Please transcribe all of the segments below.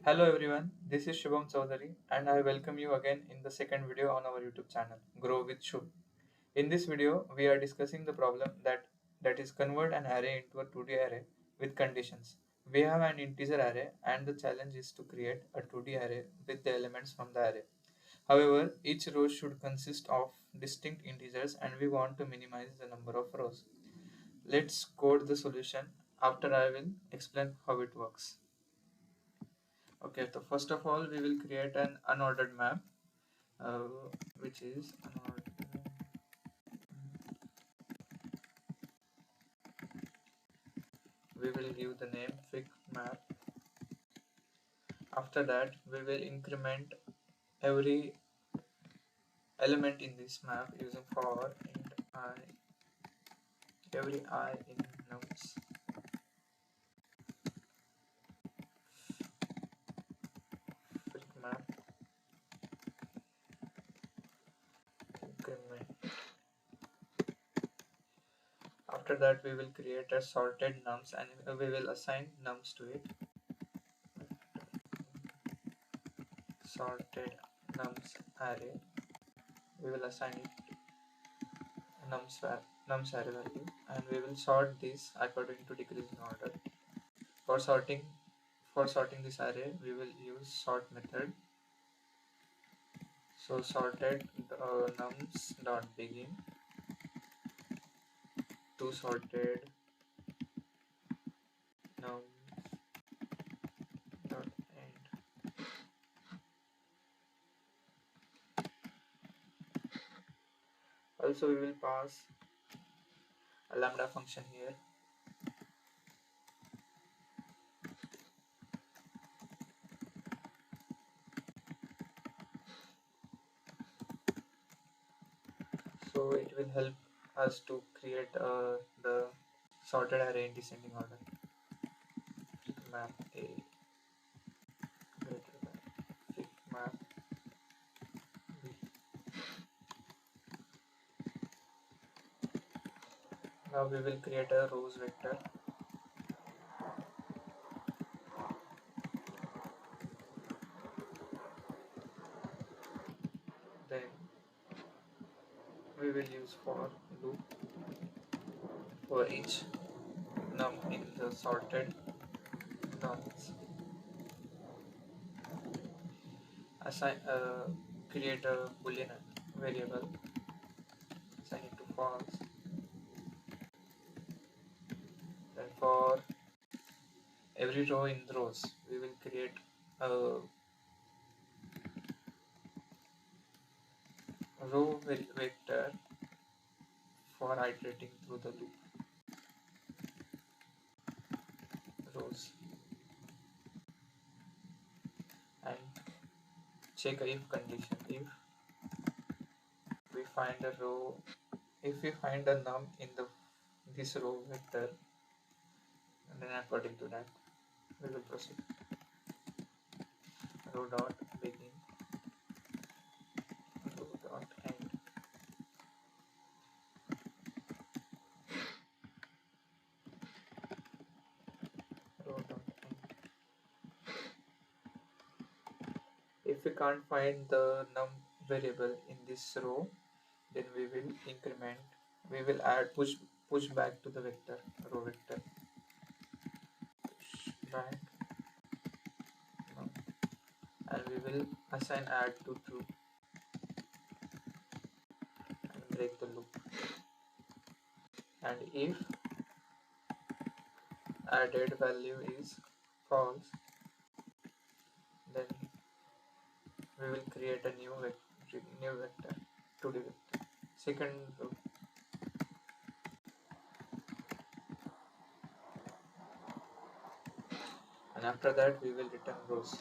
Hello everyone, this is Shubham Chaudhary and I welcome you again in the second video on our YouTube channel, Grow with Shubh. In this video, we are discussing the problem that is convert an array into a 2D array with conditions. We have an integer array and the challenge is to create a 2D array with the elements from the array. However, each row should consist of distinct integers and we want to minimize the number of rows. Let's code the solution. After I will explain how it works. Okay, so first of all, we will create an unordered map, uh, which is unordered. We will give the name fig map. After that, we will increment every element in this map using for int I, every I in nums. Fig map increment. After that, we will create a sorted nums and we will assign nums to it. Sorted nums array. We will assign it nums array value and we will sort this according to decreasing order. For sorting this array, we will use sort method. So sorted nums dot begin to sorted nums dot end. Also, we will pass a lambda function here. So it will help us to create the sorted array in descending order. Map A greater than fig map B. Now we will create a rows vector. Then we will use for loop for each num in the sorted nums. Assign create a boolean variable, assign it to false. Then for every row in the rows, we will create a row vector for iterating through the loop rows and check a if condition. If we find a row, if we find a num in this row vector, and then according to that we will proceed. Row dot begin, row dot end. Row dot end. If we can't find the num variable in this row, then we will increment, we will add push back to the vector, row vector, push back num, and we will assign add to true and break the loop. And if added value is false, then we will create a new vector, 2D vector, second row. And after that we will return rows.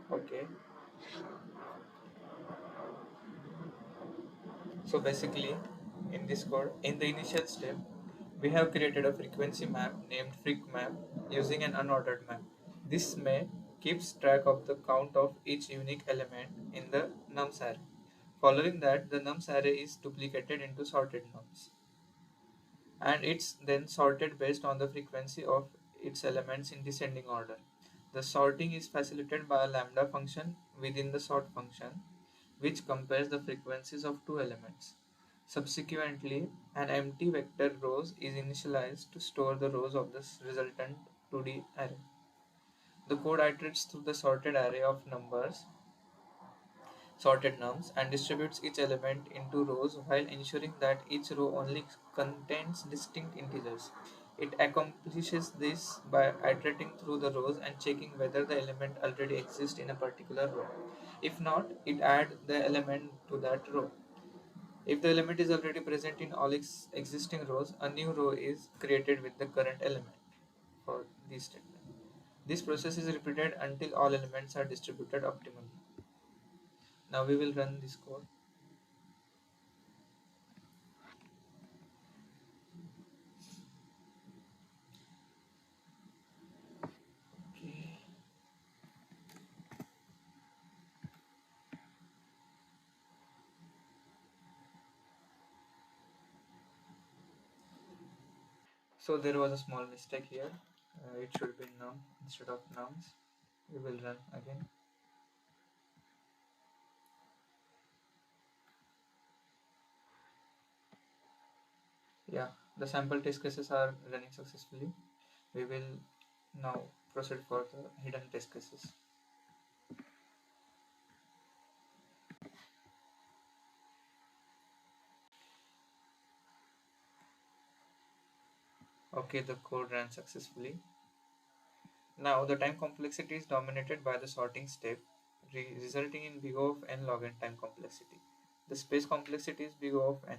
Okay, so basically in this code, in the initial step, we have created a frequency map named freq map using an unordered map. This map keeps track of the count of each unique element in the nums array. Following that, the nums array is duplicated into sorted nums. and it's then sorted based on the frequency of its elements in descending order. The sorting is facilitated by a lambda function within the sort function, which compares the frequencies of two elements. Subsequently, an empty vector rows is initialized to store the rows of the resultant 2D array. The code iterates through the sorted array of numbers, sorted nums, and distributes each element into rows while ensuring that each row only contains distinct integers. It accomplishes this by iterating through the rows and checking whether the element already exists in a particular row. If not, it adds the element to that row. If the element is already present in all existing rows, a new row is created with the current element for this statement. This process is repeated until all elements are distributed optimally. Now we will run this code. Okay. So there was a small mistake here. It should be num instead of nums. We will run again. Yeah, the sample test cases are running successfully. We will now proceed for the hidden test cases. Okay, the code ran successfully. Now the time complexity is dominated by the sorting step, resulting in big O of n log n time complexity. The space complexity is big O of n.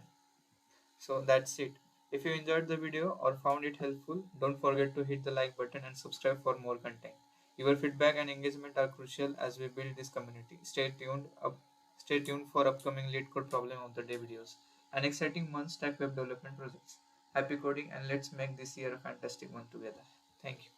So that's it. If you enjoyed the video or found it helpful, don't forget to hit the like button and subscribe for more content. Your feedback and engagement are crucial as we build this community. Stay tuned for upcoming LeetCode problem of the day videos and exciting month stack web development projects. Happy coding, and let's make this year a fantastic one together. Thank you.